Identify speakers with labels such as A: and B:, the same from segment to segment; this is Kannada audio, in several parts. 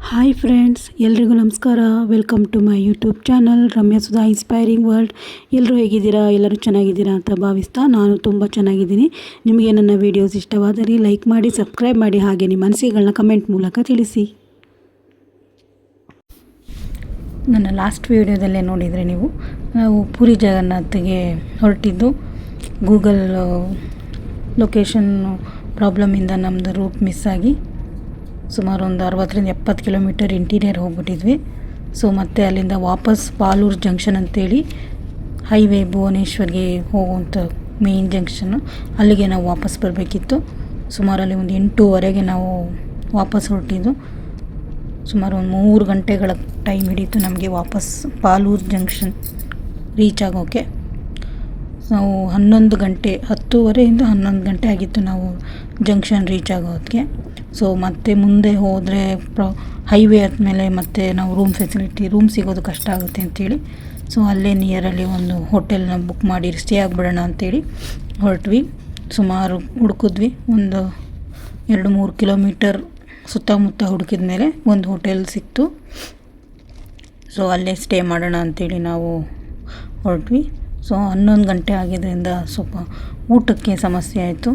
A: ಹಾಯ್ ಫ್ರೆಂಡ್ಸ್, ಎಲ್ರಿಗೂ ನಮಸ್ಕಾರ. Welcome to my YouTube channel Ramya Sudha inspiring world. ಎಲ್ಲರೂ ಹೇಗಿದ್ದೀರಾ? ಎಲ್ಲರೂ ಚೆನ್ನಾಗಿದ್ದೀರಾ ಅಂತ ಭಾವಿಸ್ತಾ ನಾನು ತುಂಬ ಚೆನ್ನಾಗಿದ್ದೀನಿ. ನಿಮಗೆ ನನ್ನ ವೀಡಿಯೋಸ್ ಇಷ್ಟವಾದರೆ ಲೈಕ್ ಮಾಡಿ, ಸಬ್ಸ್ಕ್ರೈಬ್ ಮಾಡಿ, ಹಾಗೆ ನಿಮ್ಮ ಅನಿಸಿಕೆಗಳನ್ನ ಕಮೆಂಟ್ ಮೂಲಕ ತಿಳಿಸಿ. ನನ್ನ ಲಾಸ್ಟ್ ವೀಡಿಯೋದಲ್ಲೇ ನೋಡಿದರೆ ನಾವು ಪುರಿ ಜಗನ್ನಾಥ್ಗೆ ಹೊರಟಿದ್ದು ಗೂಗಲ್ ಲೊಕೇಶನ್ ಪ್ರಾಬ್ಲಮಿಂದ ನಮ್ಮದು ರೂಟ್ ಮಿಸ್ ಆಗಿ ಸುಮಾರು ಒಂದು 60-70 ಕಿಲೋಮೀಟರ್ ಇಂಟೀರಿಯರ್ ಹೋಗ್ಬಿಟ್ಟಿದ್ವಿ. ಸೊ ಮತ್ತು ಅಲ್ಲಿಂದ ವಾಪಸ್ ಪಾಲೂರು ಜಂಕ್ಷನ್ ಅಂತೇಳಿ ಹೈವೇ ಭುವನೇಶ್ವರ್ಗೆ ಹೋಗುವಂಥ ಮೇನ್ ಜಂಕ್ಷನ್ನು, ಅಲ್ಲಿಗೆ ನಾವು ವಾಪಸ್ ಬರಬೇಕಿತ್ತು. ಸುಮಾರು ಅಲ್ಲಿ ಒಂದು 8:30ಗೆ ನಾವು ವಾಪಸ್ ಹೊರಟಿದ್ದು. ಸುಮಾರು ಒಂದು 3 ಗಂಟೆಗಳ ಟೈಮ್ ಹಿಡಿಯಿತು ನಮಗೆ ವಾಪಸ್ ಪಾಲೂರು ಜಂಕ್ಷನ್ ರೀಚ್ ಆಗೋಕ್ಕೆ. ನಾವು 11 ಗಂಟೆ 10:30ಯಿಂದ 11 ಗಂಟೆ ಆಗಿತ್ತು ನಾವು ಜಂಕ್ಷನ್ ರೀಚ್ ಆಗೋದಕ್ಕೆ. ಸೊ ಮತ್ತೆ ಮುಂದೆ ಹೋದರೆ ಹೈವೇ ಆದಮೇಲೆ ಮತ್ತೆ ನಾವು ರೂಮ್ ಸಿಗೋದು ಕಷ್ಟ ಆಗುತ್ತೆ ಅಂಥೇಳಿ, ಸೊ ಅಲ್ಲೇ ನಿಯರಲ್ಲಿ ಒಂದು ಹೋಟೆಲ್ನ ಬುಕ್ ಮಾಡಿ ಸ್ಟೇ ಆಗಿಬಿಡೋಣ ಅಂಥೇಳಿ ಹೊರಟ್ವಿ. ಸುಮಾರು ಹುಡುಕಿದ್ವಿ, ಒಂದು 2-3 ಕಿಲೋಮೀಟರ್ ಸುತ್ತಮುತ್ತ ಹುಡುಕಿದ ಮೇಲೆ ಒಂದು ಹೋಟೆಲ್ ಸಿಕ್ತು. ಸೊ ಅಲ್ಲೇ ಸ್ಟೇ ಮಾಡೋಣ ಅಂಥೇಳಿ ನಾವು ಹೊರಟ್ವಿ. ಸೊ 11 ಗಂಟೆ ಆಗಿದ್ದರಿಂದ ಸ್ವಲ್ಪ ಊಟಕ್ಕೆ ಸಮಸ್ಯೆ ಆಯಿತು.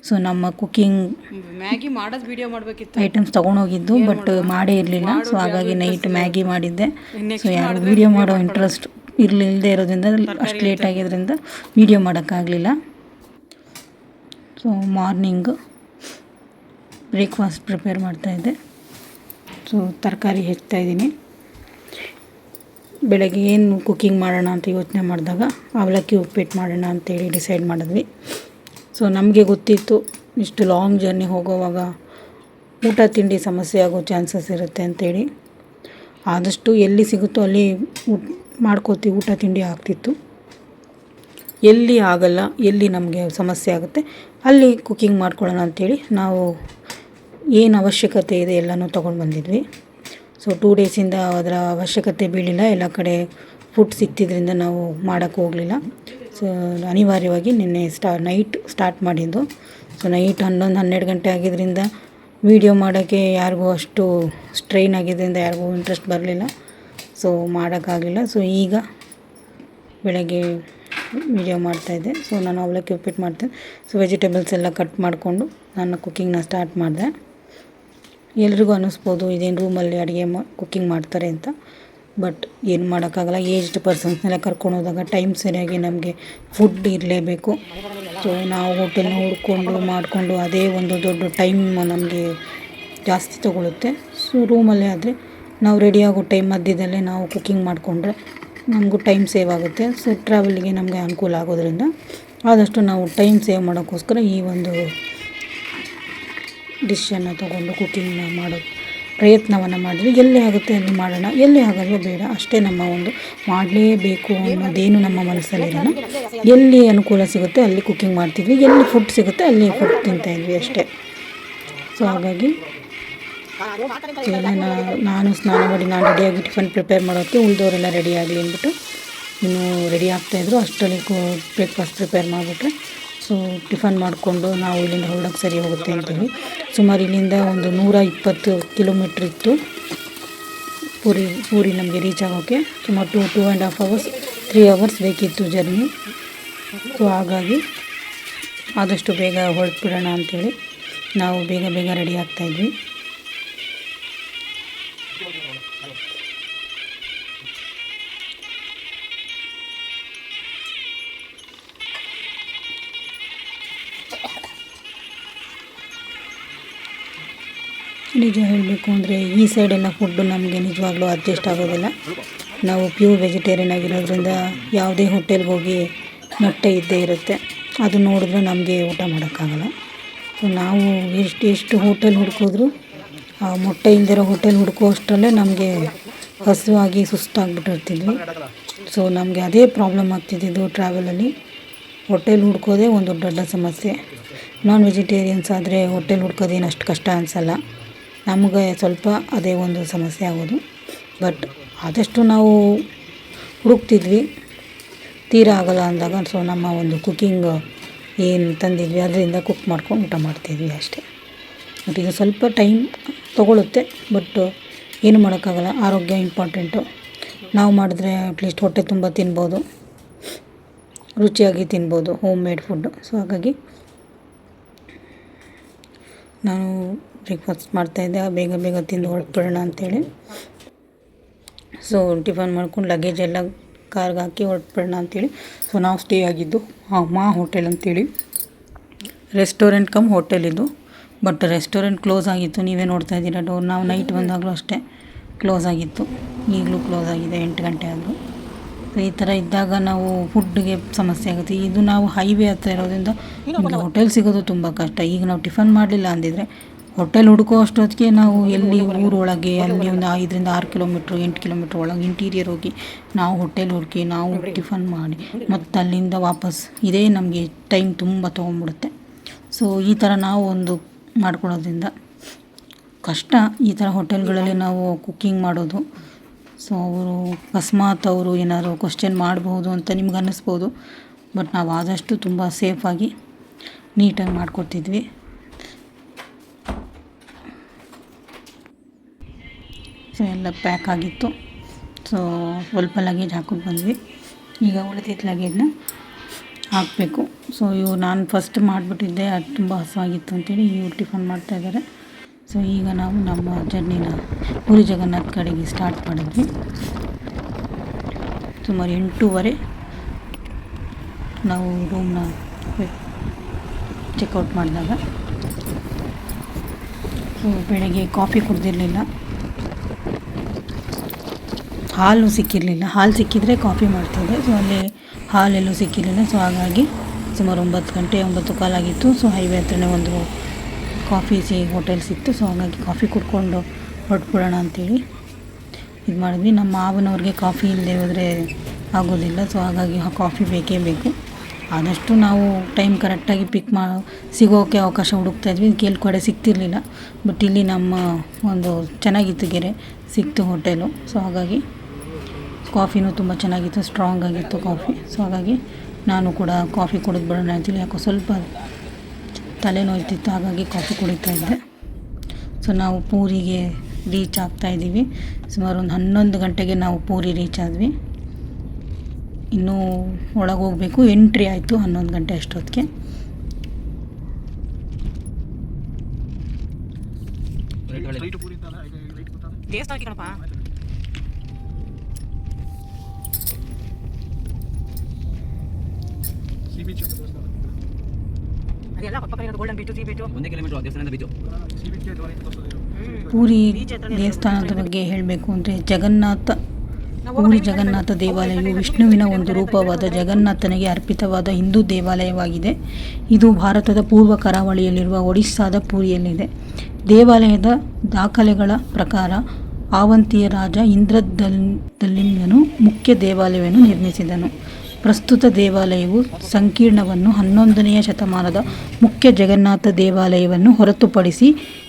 A: ಸೊ ನಮ್ಮ ಕುಕ್ಕಿಂಗ್
B: ಮ್ಯಾಗಿ ಮಾಡೋದು ವಿಡಿಯೋ ಮಾಡಬೇಕಿತ್ತು,
A: ಐಟಮ್ಸ್ ತೊಗೊಂಡೋಗಿದ್ದು, ಬಟ್ ಮಾಡೇ ಇರಲಿಲ್ಲ. ಸೊ ಹಾಗಾಗಿ ನೈಟ್ ಮ್ಯಾಗಿ ಮಾಡಿದ್ದೆ. ಸೊ ಯಾರು ವೀಡಿಯೋ ಮಾಡೋ ಇಂಟ್ರೆಸ್ಟ್ ಇಲ್ಲದೇ ಇರೋದ್ರಿಂದ ಅಷ್ಟು ಲೇಟ್ ಆಗಿದ್ದರಿಂದ ವೀಡಿಯೋ ಮಾಡೋಕ್ಕಾಗಲಿಲ್ಲ. ಸೊ ಮಾರ್ನಿಂಗ್ ಬ್ರೇಕ್ಫಾಸ್ಟ್ ಪ್ರಿಪೇರ್ ಮಾಡ್ತಾಯಿದ್ದೆ. ಸೊ ತರಕಾರಿ ಹೆಚ್ಚ್ತಾಯಿದ್ದೀನಿ. ಬೆಳಗ್ಗೆ ಏನು ಕುಕ್ಕಿಂಗ್ ಮಾಡೋಣ ಅಂತ ಯೋಚನೆ ಮಾಡಿದಾಗ ಅವಲಕ್ಕಿ ಉಪ್ಪಿಟ್ಟು ಮಾಡೋಣ ಅಂತೇಳಿ ಡಿಸೈಡ್ ಮಾಡಿದ್ವಿ. ಸೊ ನಮಗೆ ಗೊತ್ತಿತ್ತು ಇಷ್ಟು ಲಾಂಗ್ ಜರ್ನಿ ಹೋಗೋವಾಗ ಊಟ ತಿಂಡಿ ಸಮಸ್ಯೆ ಆಗೋ ಚಾನ್ಸಸ್ ಇರುತ್ತೆ ಅಂಥೇಳಿ. ಆದಷ್ಟು ಎಲ್ಲಿ ಸಿಗುತ್ತೋ ಅಲ್ಲಿ ಮಾಡ್ಕೋತೀವಿ, ಊಟ ತಿಂಡಿ ಆಗ್ತಿತ್ತು. ಎಲ್ಲಿ ಆಗಲ್ಲ, ಎಲ್ಲಿ ನಮಗೆ ಸಮಸ್ಯೆ ಆಗುತ್ತೆ ಅಲ್ಲಿ ಕುಕ್ಕಿಂಗ್ ಮಾಡ್ಕೊಳ್ಳೋಣ ಅಂಥೇಳಿ ನಾವು ಏನು ಅವಶ್ಯಕತೆ ಇದೆ ಎಲ್ಲನೂ ತೊಗೊಂಡು ಬಂದಿದ್ವಿ. ಸೊ 2 ಡೇಸಿಂದ ಅದರ ಅವಶ್ಯಕತೆ ಬೀಳಿಲ್ಲ. ಎಲ್ಲ ಕಡೆ ಫುಡ್ ಸಿಗ್ತಿದ್ರಿಂದ ನಾವು ಮಾಡೋಕ್ಕೆ ಹೋಗಲಿಲ್ಲ. ಸೊ ಅನಿವಾರ್ಯವಾಗಿ ನಿನ್ನೆ ನೈಟ್ ಸ್ಟಾರ್ಟ್ ಮಾಡಿದ್ದು. ಸೊ ನೈಟ್ 11-12 ಗಂಟೆ ಆಗಿದ್ದರಿಂದ ವೀಡಿಯೋ ಮಾಡೋಕ್ಕೆ ಯಾರಿಗೂ ಅಷ್ಟು ಸ್ಟ್ರೈನ್ ಆಗಿದ್ದರಿಂದ ಯಾರಿಗೂ ಇಂಟ್ರೆಸ್ಟ್ ಬರಲಿಲ್ಲ. ಸೊ ಮಾಡೋಕ್ಕಾಗಲಿಲ್ಲ. ಸೊ ಈಗ ಬೆಳಗ್ಗೆ ವೀಡಿಯೋ ಮಾಡ್ತಾಯಿದ್ದೆ. ಸೊ ನಾನು ಅವಲಕ್ಕಿ ಉಪ್ಪಿಟ್ಟು ಮಾಡ್ತೆ. ಸೊ ವೆಜಿಟೇಬಲ್ಸ್ ಎಲ್ಲ ಕಟ್ ಮಾಡಿಕೊಂಡು ನಾನು ಕುಕ್ಕಿಂಗ್ನ ಸ್ಟಾರ್ಟ್ ಮಾಡಿದೆ. ಎಲ್ರಿಗೂ ಅನ್ನಿಸ್ಬೋದು ಇದೇನು ರೂಮಲ್ಲಿ ಅಡುಗೆ ಕುಕ್ಕಿಂಗ್ ಮಾಡ್ತಾರೆ ಅಂತ, ಬಟ್ ಏನು ಮಾಡೋಕ್ಕಾಗಲ್ಲ. ಏಜ್ಡ್ ಪರ್ಸನ್ಸ್ನೆಲ್ಲ ಕರ್ಕೊಂಡು ಹೋದಾಗ ಟೈಮ್ ಸರಿಯಾಗಿ ನಮಗೆ ಫುಡ್ ಇರಲೇಬೇಕು. ಸೊ ನಾವು ಹೋಟೆಲ್ನ ಹುಡ್ಕೊಂಡು ಮಾಡಿಕೊಂಡು ಅದೇ ಒಂದು ದೊಡ್ಡ ಟೈಮ್ ನಮಗೆ ಜಾಸ್ತಿ ತೊಗೊಳುತ್ತೆ. ಸೊ ರೂಮಲ್ಲೇ ಆದರೆ ನಾವು ರೆಡಿ ಆಗೋ ಟೈಮ್ ಮಧ್ಯದಲ್ಲೇ ನಾವು ಕುಕ್ಕಿಂಗ್ ಮಾಡಿಕೊಂಡ್ರೆ ನಮಗೂ ಟೈಮ್ ಸೇವ್ ಆಗುತ್ತೆ. ಸೊ ಟ್ರಾವೆಲಿಗೆ ನಮಗೆ ಅನುಕೂಲ ಆಗೋದ್ರಿಂದ ಆದಷ್ಟು ನಾವು ಟೈಮ್ ಸೇವ್ ಮಾಡೋಕ್ಕೋಸ್ಕರ ಈ ಒಂದು ಡಿಶನ್ನು ತೊಗೊಂಡು ಕುಕ್ಕಿಂಗ್ನ ಮಾಡೋ ಪ್ರಯತ್ನವನ್ನು ಮಾಡಿದ್ವಿ. ಎಲ್ಲಿ ಆಗುತ್ತೆ ಅಲ್ಲಿ ಮಾಡೋಣ, ಎಲ್ಲಿ ಆಗಲ್ವೋ ಬೇಡ, ಅಷ್ಟೇ ನಮ್ಮ ಒಂದು ಮಾಡಲೇಬೇಕು ಅನ್ನೋದೇನು ನಮ್ಮ ಮನಸ್ಸಲ್ಲಿರೋಣ. ಎಲ್ಲಿ ಅನುಕೂಲ ಸಿಗುತ್ತೆ ಅಲ್ಲಿ ಕುಕ್ಕಿಂಗ್ ಮಾಡ್ತಿದ್ವಿ, ಎಲ್ಲಿ ಫುಡ್ ಸಿಗುತ್ತೆ ಅಲ್ಲಿ ಫುಡ್ ತಿಂತಾಯಿದ್ವಿ ಅಷ್ಟೇ. ಸೊ ಹಾಗಾಗಿ ಎಲ್ಲ ನಾನು ಸ್ನಾನ ಮಾಡಿ ನಾನು ರೆಡಿಯಾಗಿ ಟಿಫನ್ ಪ್ರಿಪೇರ್ ಮಾಡೋಕ್ಕೆ ಉಳಿದವರೆಲ್ಲ ರೆಡಿ ಆಗಲಿ ಅಂದ್ಬಿಟ್ಟು ಇನ್ನೂ ರೆಡಿ ಆಗ್ತಾಯಿದ್ರು. ಅಷ್ಟರಲ್ಲಿ ಬ್ರೇಕ್ಫಾಸ್ಟ್ ಪ್ರಿಪೇರ್ ಮಾಡಿಬಿಟ್ರೆ ಸೊ ಟಿಫನ್ ಮಾಡಿಕೊಂಡು ನಾವು ಇಲ್ಲಿಂದ ಹೊರಡೋಕ್ಕೆ ಸರಿ ಹೋಗುತ್ತೆ ಅಂತೇಳಿ ಸುಮಾರು ಇಲ್ಲಿಂದ ಒಂದು 120 ಕಿಲೋಮೀಟ್ರ್ ಇತ್ತು ಪೂರಿ ನಮಗೆ ರೀಚ್ ಆಗೋಕ್ಕೆ. ಸುಮಾರು 2.5 ಅವರ್ಸ್ 3 ಅವರ್ಸ್ ಬೇಕಿತ್ತು ಜರ್ನಿ. ಸೊ ಹಾಗಾಗಿ ಆದಷ್ಟು ಬೇಗ ಹೊರಟ್ಬಿಡೋಣ ಅಂಥೇಳಿ ನಾವು ಬೇಗ ರೆಡಿ ಆಗ್ತಾಯಿದ್ವಿ. ನಿಜ ಹೇಳಬೇಕು ಅಂದರೆ ಈ ಸೈಡೆಲ್ಲ ಫುಡ್ಡು ನಮಗೆ ನಿಜವಾಗ್ಲೂ ಅಡ್ಜಸ್ಟ್ ಆಗೋದಿಲ್ಲ. ನಾವು ಪ್ಯೂರ್ ವೆಜಿಟೇರಿಯನ್ ಆಗಿರೋದ್ರಿಂದ ಯಾವುದೇ ಹೋಟೆಲ್ಗೆ ಹೋಗಿ ಮೊಟ್ಟೆ ಇದ್ದೇ ಇರುತ್ತೆ, ಅದು ನೋಡಿದ್ರೆ ನಮಗೆ ಊಟ ಮಾಡೋಕ್ಕಾಗಲ್ಲ. ಸೊ ನಾವು ಎಷ್ಟು ಹೋಟೆಲ್ ಹುಡ್ಕಿದ್ರು ಆ ಮೊಟ್ಟೆ ಇಲ್ದಿರೋ ಹೋಟೆಲ್ ಹುಡ್ಕೋ ಅಷ್ಟರಲ್ಲೇ ನಮಗೆ ಹಸಿವಾಗಿ ಸುಸ್ತಾಗ್ಬಿಟ್ಟಿರ್ತಿದ್ವಿ. ಸೊ ನಮಗೆ ಅದೇ ಪ್ರಾಬ್ಲಮ್ ಆಗ್ತಿದ್ದು ಟ್ರಾವೆಲಲ್ಲಿ. ಹೋಟೆಲ್ ಹುಡ್ಕೋದೇ ಒಂದು ದೊಡ್ಡ ಸಮಸ್ಯೆ. ನಾನ್ ವೆಜಿಟೇರಿಯನ್ಸ್ ಆದರೆ ಹೋಟೆಲ್ ಹುಡ್ಕೋದೇನು ಅಷ್ಟು ಕಷ್ಟ ಅನಿಸಲ್ಲ, ನಮಗೆ ಸ್ವಲ್ಪ ಅದೇ ಒಂದು ಸಮಸ್ಯೆ ಆಗೋದು. ಬಟ್ ಆದಷ್ಟು ನಾವು ಹುಡುಕ್ತಿದ್ವಿ, ತೀರಾ ಆಗಲ್ಲ ಅಂದಾಗ ಸೊ ನಮ್ಮ ಒಂದು ಕುಕ್ಕಿಂಗ್ ಏನು ತಂದಿದ್ವಿ ಅದರಿಂದ ಕುಕ್ ಮಾಡ್ಕೊಂಡು ಊಟ ಮಾಡ್ತಿದ್ವಿ ಅಷ್ಟೇ. ಬಟ್ ಇದು ಸ್ವಲ್ಪ ಟೈಮ್ ತೊಗೊಳುತ್ತೆ, ಬಟ್ ಏನು ಮಾಡೋಕ್ಕಾಗಲ್ಲ, ಆರೋಗ್ಯ ಇಂಪಾರ್ಟೆಂಟು. ನಾವು ಮಾಡಿದ್ರೆ ಅಟ್ಲೀಸ್ಟ್ ಹೊಟ್ಟೆ ತುಂಬ ತಿನ್ಬೋದು, ರುಚಿಯಾಗಿ ತಿನ್ಬೋದು ಹೋಮ್ ಮೇಡ್ ಫುಡ್ಡು. ಸೊ ಹಾಗಾಗಿ ನಾನು ಬ್ರೇಕ್ಫಾಸ್ಟ್ ಮಾಡ್ತಾಯಿದ್ದೆ, ಬೇಗ ಬೇಗ ತಿಂದು ಹೊರಟ್ಬಿಡೋಣ ಅಂಥೇಳಿ. ಸೊ ಟಿಫನ್ ಮಾಡ್ಕೊಂಡು ಲಗೇಜ್ ಎಲ್ಲ ಕಾರ್ಗೆ ಹಾಕಿ ಹೊರಟ್ಬಿಡೋಣ ಅಂಥೇಳಿ. ಸೊ ನಾವು ಸ್ಟೇ ಆಗಿದ್ದು ಮಾ ಹೋಟೆಲ್ ಅಂಥೇಳಿ, ರೆಸ್ಟೋರೆಂಟ್ ಕಮ್ ಹೋಟೆಲ್ ಇದು. ಬಟ್ ರೆಸ್ಟೋರೆಂಟ್ ಕ್ಲೋಸ್ ಆಗಿತ್ತು, ನೀವೇ ನೋಡ್ತಾ ಇದ್ದೀರಾ ಡೋರ್. ನಾವು ನೈಟ್ ಬಂದಾಗಲೂ ಅಷ್ಟೇ ಕ್ಲೋಸ್ ಆಗಿತ್ತು, ಈಗಲೂ ಕ್ಲೋಸ್ ಆಗಿದೆ 8 ಗಂಟೆ ಆದರೂ. ಸೊ ಈ ಥರ ಇದ್ದಾಗ ನಾವು ಫುಡ್ಗೆ ಸಮಸ್ಯೆ ಆಗುತ್ತೆ. ಇದು ನಾವು ಹೈವೇ ಹತ್ರ ಇರೋದ್ರಿಂದ ನಮಗೆ ಹೋಟೆಲ್ ಸಿಗೋದು ತುಂಬ ಕಷ್ಟ. ಈಗ ನಾವು ಟಿಫನ್ ಮಾಡಲಿಲ್ಲ ಅಂದಿದ್ರೆ ಹೋಟೆಲ್ ಹುಡುಕೋ ಅಷ್ಟೊತ್ತಿಗೆ ನಾವು ಎಲ್ಲಿ ಊರೊಳಗೆ ಅಲ್ಲಿ ಒಂದು 5-6 ಕಿಲೋಮೀಟ್ರ್ 8 ಕಿಲೋಮೀಟ್ರ್ ಒಳಗೆ ಇಂಟೀರಿಯರ್ ಹೋಗಿ ನಾವು ಹೋಟೆಲ್ ಹುಡುಕಿ ನಾವು ಟಿಫನ್ ಮಾಡಿ ಮತ್ತು ಅಲ್ಲಿಂದ ವಾಪಸ್ ಇದೇ ನಮಗೆ ಟೈಮ್ ತುಂಬ ತೊಗೊಂಡ್ಬಿಡುತ್ತೆ. ಸೊ ಈ ಥರ ನಾವು ಒಂದು ಮಾಡ್ಕೊಳ್ಳೋದ್ರಿಂದ ಕಷ್ಟ. ಈ ಥರ ಹೋಟೆಲ್ಗಳಲ್ಲಿ ನಾವು ಕುಕ್ಕಿಂಗ್ ಮಾಡೋದು. ಸೊ ಅವರು ಅಕಸ್ಮಾತ್ ಅವರು ಏನಾದ್ರು ಕ್ವಶ್ಚನ್ ಮಾಡಬಹುದು ಅಂತ ನಿಮ್ಗೆ ಅನ್ನಿಸ್ಬೋದು. ಬಟ್ ನಾವು ಆದಷ್ಟು ತುಂಬ ಸೇಫಾಗಿ ನೀಟಾಗಿ ಮಾಡ್ಕೊಡ್ತಿದ್ವಿ. ಸೊ ಎಲ್ಲ ಪ್ಯಾಕ್ ಆಗಿತ್ತು. ಸೊ ಸ್ವಲ್ಪ ಲಗೇಜ್ ಹಾಕೊಂಡು ಬಂದ್ವಿ. ಈಗ ಉಳಿದಿದ್ದ ಲಗೇಜ್ನ ಹಾಕಬೇಕು. ಸೊ ನಾನು ಫಸ್ಟ್ ಮಾಡಿಬಿಟ್ಟಿದ್ದೆ, ಅದು ತುಂಬ ಹಸುವಾಗಿತ್ತು ಅಂತೇಳಿ ಇವ್ರು ಟಿಫನ್ ಮಾಡ್ತಾಯಿದ್ದಾರೆ. ಸೊ ಈಗ ನಾವು ನಮ್ಮ ಜರ್ನಿನ ಪುರಿ ಜಗನ್ನಾಥ್ ಕಡೆಗೆ ಸ್ಟಾರ್ಟ್ ಮಾಡಿದ್ವಿ. ಸುಮಾರು 8:30 ನಾವು ರೂಮ್ನ ಚೆಕ್ಔಟ್ ಮಾಡಿದಾಗ. ಸೊ ಬೆಳಗ್ಗೆ ಕಾಫಿ ಕುಡ್ದಿರಲಿಲ್ಲ, ಹಾಲು ಸಿಕ್ಕಿರಲಿಲ್ಲ. ಹಾಲು ಸಿಕ್ಕಿದರೆ ಕಾಫಿ ಮಾಡ್ತಿದ್ದೆ. ಸೊ ಅಲ್ಲಿ ಹಾಲೆಲ್ಲೂ ಸಿಕ್ಕಿರಲಿಲ್ಲ. ಸೊ ಹಾಗಾಗಿ ಸುಮಾರು 9 ಗಂಟೆ 9:15 ಆಗಿತ್ತು. ಸೊ ಹೈವೇ ಹತ್ರನೇ ಒಂದು ಕಾಫಿ ಹೋಟೆಲ್ ಸಿಕ್ತು. ಸೊ ಹಾಗಾಗಿ ಕಾಫಿ ಕುಡ್ಕೊಂಡು ಹೊರಟ್ಬಿಡೋಣ ಅಂಥೇಳಿ ಇದು ಮಾಡಿದ್ವಿ. ನಮ್ಮ ಮಾವನವ್ರಿಗೆ ಕಾಫಿ ಇಲ್ಲದೆ ಹೋದರೆ ಆಗೋದಿಲ್ಲ. ಸೊ ಹಾಗಾಗಿ ಕಾಫಿ ಬೇಕೇ ಬೇಕು. ಆದಷ್ಟು ನಾವು ಟೈಮ್ ಕರೆಕ್ಟಾಗಿ ಸಿಗೋಕ್ಕೆ ಅವಕಾಶ ಹುಡುಕ್ತಾಯಿದ್ವಿ. ಕೆಲವು ಕಡೆ ಸಿಗ್ತಿರ್ಲಿಲ್ಲ. ಬಟ್ ಇಲ್ಲಿ ನಮ್ಮ ಒಂದು ಚೆನ್ನಾಗಿತ್ತು, ಗೆರೆ ಸಿಕ್ತು ಹೋಟೆಲು. ಸೊ ಹಾಗಾಗಿ ಕಾಫಿನೂ ತುಂಬ ಚೆನ್ನಾಗಿತ್ತು, ಸ್ಟ್ರಾಂಗ್ ಆಗಿತ್ತು ಕಾಫಿ. ಸೊ ಹಾಗಾಗಿ ನಾನು ಕೂಡ ಕಾಫಿ ಕುಡಿದು ಬಿಡೋಣ ಅಂತೇಳಿ, ಯಾಕೋ ಸ್ವಲ್ಪ ತಲೆನೋಯ್ತಿತ್ತು, ಹಾಗಾಗಿ ಕಾಫಿ ಕುಡಿತಾ ಇದ್ದೆ. ಸೊ ನಾವು ಪೂರಿಗೆ ರೀಚ್ ಆಗ್ತಾಯಿದ್ದೀವಿ. ಸುಮಾರು ಒಂದು 11 ಗಂಟೆಗೆ ನಾವು ಪೂರಿ ರೀಚ್ ಆದ್ವಿ. ಇನ್ನೂ ಒಳಗೆ ಹೋಗಬೇಕು. ಎಂಟ್ರಿ ಆಯಿತು 11 ಗಂಟೆ ಅಷ್ಟೊತ್ತಿಗೆ. ಪೂರಿ ದೇವಸ್ಥಾನದ ಬಗ್ಗೆ ಹೇಳಬೇಕು ಅಂದರೆ ಪೂರಿ ಜಗನ್ನಾಥ ದೇವಾಲಯವು ವಿಷ್ಣುವಿನ ಒಂದು ರೂಪವಾದ ಜಗನ್ನಾಥನಿಗೆ ಅರ್ಪಿತವಾದ ಹಿಂದೂ ದೇವಾಲಯವಾಗಿದೆ. ಇದು ಭಾರತದ ಪೂರ್ವ ಕರಾವಳಿಯಲ್ಲಿರುವ ಒಡಿಸ್ಸಾದ ಪೂರಿಯಲ್ಲಿದೆ. ದೇವಾಲಯದ ದಾಖಲೆಗಳ ಪ್ರಕಾರ ಆವಂತಿಯ ರಾಜ ಇಂದ್ರದಮ್ಯನು ಮುಖ್ಯ ದೇವಾಲಯವನ್ನು ನಿರ್ಮಿಸಿದನು. ಪ್ರಸ್ತುತ ದೇವಾಲಯವು ಸಂಕೀರ್ಣವನ್ನು 11ನೇ ಶತಮಾನದ ಮುಖ್ಯ ಜಗನ್ನಾಥ ದೇವಾಲಯವನ್ನು ಹೊರತುಪಡಿಸಿ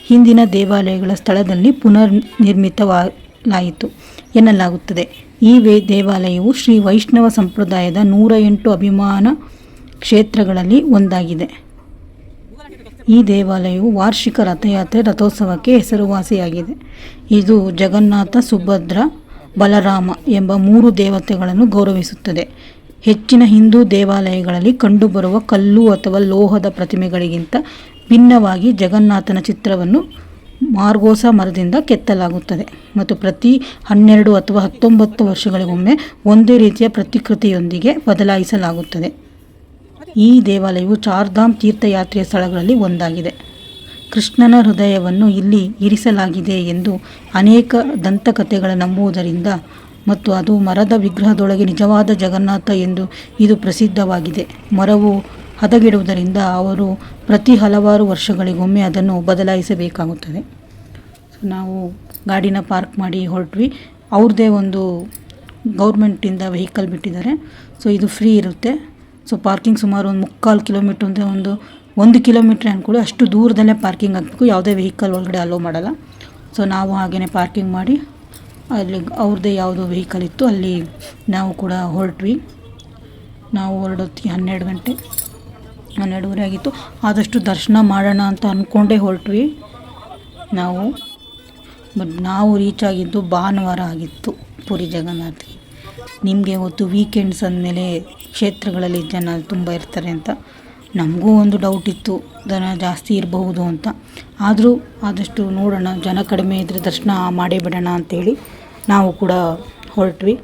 A: ಹಿಂದಿನ ದೇವಾಲಯಗಳ ಸ್ಥಳದಲ್ಲಿ ಪುನರ್ನಿರ್ಮಿತವಾಯಿತು ಎನ್ನಲಾಗುತ್ತದೆ. ಈ ದೇವಾಲಯವು ಶ್ರೀ ವೈಷ್ಣವ ಸಂಪ್ರದಾಯದ 108 ಅಭಿಮಾನ ಕ್ಷೇತ್ರಗಳಲ್ಲಿ ಒಂದಾಗಿದೆ. ಈ ದೇವಾಲಯವು ವಾರ್ಷಿಕ ರಥೋತ್ಸವಕ್ಕೆ ಹೆಸರುವಾಸಿಯಾಗಿದೆ. ಇದು ಜಗನ್ನಾಥ, ಸುಭದ್ರ, ಬಲರಾಮ ಎಂಬ 3 ದೇವತೆಗಳನ್ನು ಗೌರವಿಸುತ್ತದೆ. ಹೆಚ್ಚಿನ ಹಿಂದೂ ದೇವಾಲಯಗಳಲ್ಲಿ ಕಂಡುಬರುವ ಕಲ್ಲು ಅಥವಾ ಲೋಹದ ಪ್ರತಿಮೆಗಳಿಗಿಂತ ಭಿನ್ನವಾಗಿ ಜಗನ್ನಾಥನ ಚಿತ್ರವನ್ನು ಮಾರ್ಗೋಸ ಮರದಿಂದ ಕೆತ್ತಲಾಗುತ್ತದೆ ಮತ್ತು ಪ್ರತಿ 12 ಅಥವಾ 19 ವರ್ಷಗಳಿಗೊಮ್ಮೆ ಒಂದೇ ರೀತಿಯ ಪ್ರತಿಕೃತಿಯೊಂದಿಗೆ ಬದಲಾಯಿಸಲಾಗುತ್ತದೆ. ಈ ದೇವಾಲಯವು ಚಾರ್ಧಾಮ್ ತೀರ್ಥಯಾತ್ರೆಯ ಸ್ಥಳಗಳಲ್ಲಿ ಒಂದಾಗಿದೆ. ಕೃಷ್ಣನ ಹೃದಯವನ್ನು ಇಲ್ಲಿ ಇರಿಸಲಾಗಿದೆ ಎಂದು ಅನೇಕ ದಂತಕಥೆಗಳ ನಂಬುವುದರಿಂದ ಮತ್ತು ಅದು ಮರದ ವಿಗ್ರಹದೊಳಗೆ ನಿಜವಾದ ಜಗನ್ನಾಥ ಎಂದು ಇದು ಪ್ರಸಿದ್ಧವಾಗಿದೆ. ಮರವು ಹದಗೆಡುವುದರಿಂದ ಅವರು ಪ್ರತಿ ಹಲವಾರು ವರ್ಷಗಳಿಗೊಮ್ಮೆ ಅದನ್ನು ಬದಲಾಯಿಸಬೇಕಾಗುತ್ತದೆ. ಸೊ ನಾವು ಗಾಡಿನ ಪಾರ್ಕ್ ಮಾಡಿ ಹೊರಟ್ವಿ. ಅವ್ರದ್ದೇ ಒಂದು ಗೌರ್ಮೆಂಟಿಂದ ವೆಹಿಕಲ್ ಬಿಟ್ಟಿದ್ದಾರೆ. ಸೊ ಇದು ಫ್ರೀ ಇರುತ್ತೆ. ಸೊ ಪಾರ್ಕಿಂಗ್ ಸುಮಾರು ಒಂದು 3/4 ಕಿಲೋಮೀಟ್ರ್ ಅಂದರೆ 1 ಕಿಲೋಮೀಟ್ರ್ ಅಂದ್ಕೊಳ್ಳಿ, ಅಷ್ಟು ದೂರದಲ್ಲೇ ಪಾರ್ಕಿಂಗ್ ಆಗಬೇಕು. ಯಾವುದೇ ವೆಹಿಕಲ್ ಒಳಗಡೆ ಅಲೋ ಮಾಡಲ್ಲ. ಸೊ ನಾವು ಹಾಗೆಯೇ ಪಾರ್ಕಿಂಗ್ ಮಾಡಿ ಅಲ್ಲಿ ಅವ್ರದ್ದೇ ಯಾವುದೋ ವೆಹಿಕಲ್ ಇತ್ತು, ಅಲ್ಲಿ ನಾವು ಕೂಡ ಹೊರಟ್ವಿ. ನಾವು ಹೊರಡೋತ್ತಿಗೆ 12 ಗಂಟೆ 12:30 ಆಗಿತ್ತು. ಆದಷ್ಟು ದರ್ಶನ ಮಾಡೋಣ ಅಂತ ಅಂದ್ಕೊಂಡೇ ಹೊರಟ್ವಿ. ನಾವು ಬಟ್ ನಾವು ರೀಚ್ ಆಗಿದ್ದು ಭಾನುವಾರ ಆಗಿತ್ತು ಪುರಿ ಜಗನ್ನಾಥ್ಗೆ. ನಿಮಗೆ ಗೊತ್ತು ವೀಕೆಂಡ್ಸ್ ಅಂದಮೇಲೆ ಕ್ಷೇತ್ರಗಳಲ್ಲಿ ಜನ ತುಂಬ ಇರ್ತಾರೆ ಅಂತ. ನಮಗೂ ಒಂದು ಡೌಟ್ ಇತ್ತು ಜನ ಜಾಸ್ತಿ ಇರಬಹುದು ಅಂತ. ಆದರೂ ಆದಷ್ಟು ನೋಡೋಣ, ಜನ ಕಡಿಮೆ ಇದ್ದರೆ ದರ್ಶನ ಮಾಡೇ ಬಿಡೋಣ ಅಂಥೇಳಿ ನಾವು ಕೂಡ ಹೊರಟ್ವಿ.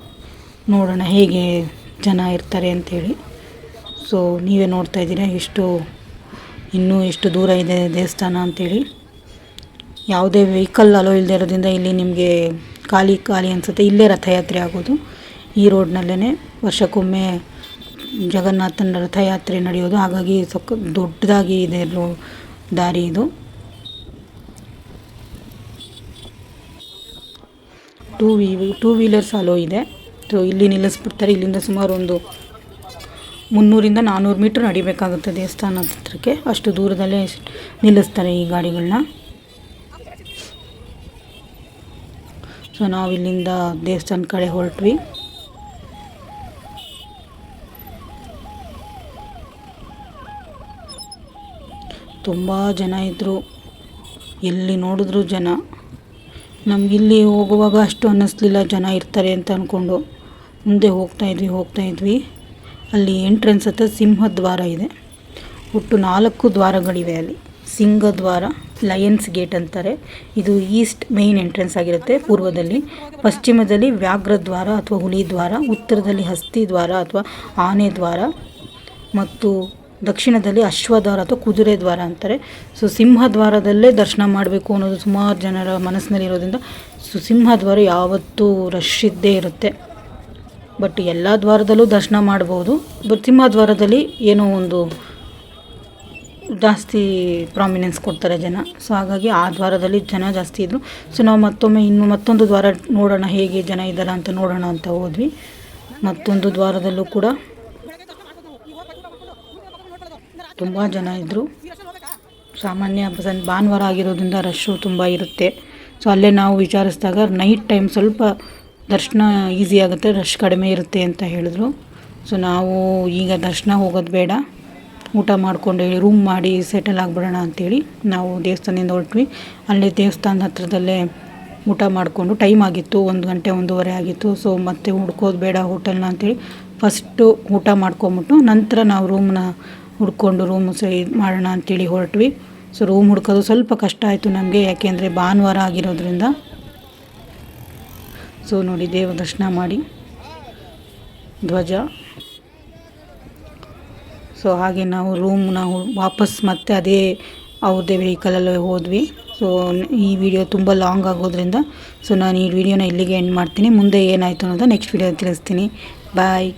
A: ನೋಡೋಣ ಹೇಗೆ ಜನ ಇರ್ತಾರೆ ಅಂಥೇಳಿ. ಸೊ ನೀವೇ ನೋಡ್ತಾ ಇದ್ದೀರಾ ಇನ್ನೂ ಎಷ್ಟು ದೂರ ಇದೆ ದೇವಸ್ಥಾನ ಅಂಥೇಳಿ. ಯಾವುದೇ ವೆಹಿಕಲ್ ಅಲೋ ಇಲ್ಲದೆ ಇರೋದ್ರಿಂದ ಇಲ್ಲಿ ನಿಮಗೆ ಖಾಲಿ ಅನಿಸುತ್ತೆ. ಇಲ್ಲೇ ರಥಯಾತ್ರೆ ಆಗೋದು ಈ ರೋಡ್ನಲ್ಲೇ. ವರ್ಷಕ್ಕೊಮ್ಮೆ ಜಗನ್ನಾಥನ ರಥಯಾತ್ರೆ ನಡೆಯೋದು. ಹಾಗಾಗಿ ದೊಡ್ಡದಾಗಿ ಇದೆ ದಾರಿ ಇದು. ಟೂ ವೀಲರ್ಸ್ ಅಲೋ ಇದೆ. ಸೊ ಇಲ್ಲಿ ನಿಲ್ಲಿಸ್ಬಿಡ್ತಾರೆ. ಇಲ್ಲಿಂದ ಸುಮಾರು ಒಂದು 300-400 ಮೀಟ್ರ್ ನಡಿಬೇಕಾಗುತ್ತೆ ದೇವಸ್ಥಾನದ ಹತ್ರಕ್ಕೆ. ಅಷ್ಟು ದೂರದಲ್ಲೇ ನಿಲ್ಲಿಸ್ತಾರೆ ಈ ಗಾಡಿಗಳನ್ನ. ಸೊ ನಾವು ಇಲ್ಲಿಂದ ದೇವಸ್ಥಾನ ಕಡೆ ಹೊರಟ್ವಿ. ತುಂಬ ಜನ ಇದ್ದರು, ಎಲ್ಲಿ ನೋಡಿದ್ರು ಜನ. ನಮಗಿಲ್ಲಿ ಹೋಗುವಾಗ ಅಷ್ಟು ಅನ್ನಿಸ್ಲಿಲ್ಲ ಜನ ಇರ್ತಾರೆ ಅಂತ ಅಂದ್ಕೊಂಡು ಮುಂದೆ ಹೋಗ್ತಾ ಇದ್ವಿ. ಅಲ್ಲಿ ಎಂಟ್ರೆನ್ಸ್ ಹತ್ರ ಸಿಂಹದ್ವಾರ ಇದೆ. ಒಟ್ಟು 4 ದ್ವಾರಗಳಿವೆ ಅಲ್ಲಿ. ಸಿಂಹದ್ವಾರ, ಲಯನ್ಸ್ ಗೇಟ್ ಅಂತಾರೆ. ಇದು ಈಸ್ಟ್ ಮೇಯ್ನ್ ಎಂಟ್ರೆನ್ಸ್ ಆಗಿರುತ್ತೆ ಪೂರ್ವದಲ್ಲಿ. ಪಶ್ಚಿಮದಲ್ಲಿ ವ್ಯಾಘ್ರದ್ವಾರ ಅಥವಾ ಹುಲಿ ದ್ವಾರ, ಉತ್ತರದಲ್ಲಿ ಹಸ್ತಿ ದ್ವಾರ ಅಥವಾ ಆನೆ ದ್ವಾರ, ಮತ್ತು ದಕ್ಷಿಣದಲ್ಲಿ ಅಶ್ವದ್ವಾರ ಅಥವಾ ಕುದುರೆ ದ್ವಾರ ಅಂತಾರೆ. ಸೊ ಸಿಂಹದ್ವಾರದಲ್ಲೇ ದರ್ಶನ ಮಾಡಬೇಕು ಅನ್ನೋದು ಸುಮಾರು ಜನರ ಮನಸ್ಸಿನಲ್ಲಿರೋದ್ರಿಂದ ಸಿಂಹದ್ವಾರ ಯಾವತ್ತೂ ರಶ್ ಇದ್ದೇ ಇರುತ್ತೆ. ಬಟ್ ಎಲ್ಲ ದ್ವಾರದಲ್ಲೂ ದರ್ಶನ ಮಾಡ್ಬೋದು. ಬಟ್ ಸಿಂಹದ್ವಾರದಲ್ಲಿ ಏನೋ ಒಂದು ಜಾಸ್ತಿ ಪ್ರಾಮಿನೆನ್ಸ್ ಕೊಡ್ತಾರೆ ಜನ. ಸೊ ಹಾಗಾಗಿ ಆ ದ್ವಾರದಲ್ಲಿ ಜನ ಜಾಸ್ತಿ ಇದ್ದರು. ಸೊ ನಾವು ಮತ್ತೊಂದು ದ್ವಾರ ನೋಡೋಣ ಹೇಗೆ ಜನ ಇದ್ದಾರೆ ಅಂತ ನೋಡೋಣ ಅಂತ ಹೋದ್ವಿ. ಮತ್ತೊಂದು ದ್ವಾರದಲ್ಲೂ ಕೂಡ ತುಂಬ ಜನ ಇದ್ದರು. ಸಾಮಾನ್ಯ ಭಾನುವಾರ ಆಗಿರೋದ್ರಿಂದ ರಶ್ಶು ತುಂಬ ಇರುತ್ತೆ. ಸೊ ಅಲ್ಲೇ ನಾವು ವಿಚಾರಿಸಿದಾಗ ನೈಟ್ ಟೈಮ್ ಸ್ವಲ್ಪ ದರ್ಶನ ಈಸಿ ಆಗುತ್ತೆ, ರಶ್ ಕಡಿಮೆ ಇರುತ್ತೆ ಅಂತ ಹೇಳಿದ್ರು. ಸೊ ನಾವು ಈಗ ದರ್ಶನ ಹೋಗೋದು ಬೇಡ, ಊಟ ಮಾಡ್ಕೊಂಡು ರೂಮ್ ಮಾಡಿ ಸೆಟಲ್ ಆಗಿಬಿಡೋಣ ಅಂಥೇಳಿ ನಾವು ದೇವಸ್ಥಾನದಿಂದ ಹೊರಟ್ವಿ. ಅಲ್ಲೇ ದೇವಸ್ಥಾನದ ಹತ್ರದಲ್ಲೇ ಊಟ ಮಾಡಿಕೊಂಡು, ಟೈಮ್ ಆಗಿತ್ತು 1 ಗಂಟೆ 1:30 ಆಗಿತ್ತು. ಸೊ ಮತ್ತೆ ಹುಡ್ಕೋದು ಬೇಡ ಹೋಟೆಲ್ನ ಅಂಥೇಳಿ ಫಸ್ಟು ಊಟ ಮಾಡ್ಕೊಂಬಿಟ್ಟು ನಂತರ ನಾವು ರೂಮ್ನ ಹುಡ್ಕೊಂಡು ರೂಮ್ ಮಾಡೋಣ ಅಂಥೇಳಿ ಹೊರಟ್ವಿ. ಸೊ ರೂಮ್ ಹುಡ್ಕೋದು ಸ್ವಲ್ಪ ಕಷ್ಟ ಆಯಿತು ನಮಗೆ, ಯಾಕೆಂದರೆ ಭಾನುವಾರ ಆಗಿರೋದ್ರಿಂದ. ಸೊ ನೋಡಿ, ದೇವ ದರ್ಶನ ಮಾಡಿ ಧ್ವಜ. ಸೊ ಹಾಗೆ ನಾವು ರೂಮ್ನ ವಾಪಸ್ ಮತ್ತೆ ಅದೇ ಅವ್ರದ್ದೇ ವೆಹಿಕಲಲ್ಲಿ ಹೋದ್ವಿ. ಸೊ ಈ ವಿಡಿಯೋ ತುಂಬ ಲಾಂಗ್ ಆಗೋದ್ರಿಂದ ಸೊ ನಾನು ಈ ವಿಡಿಯೋನ ಇಲ್ಲಿಗೆ ಎಂಡ್ ಮಾಡ್ತೀನಿ. ಮುಂದೆ ಏನಾಯಿತು ಅನ್ನೋದು ನೆಕ್ಸ್ಟ್ ವಿಡಿಯೋ ತಿಳಿಸ್ತೀನಿ. ಬಾಯ್.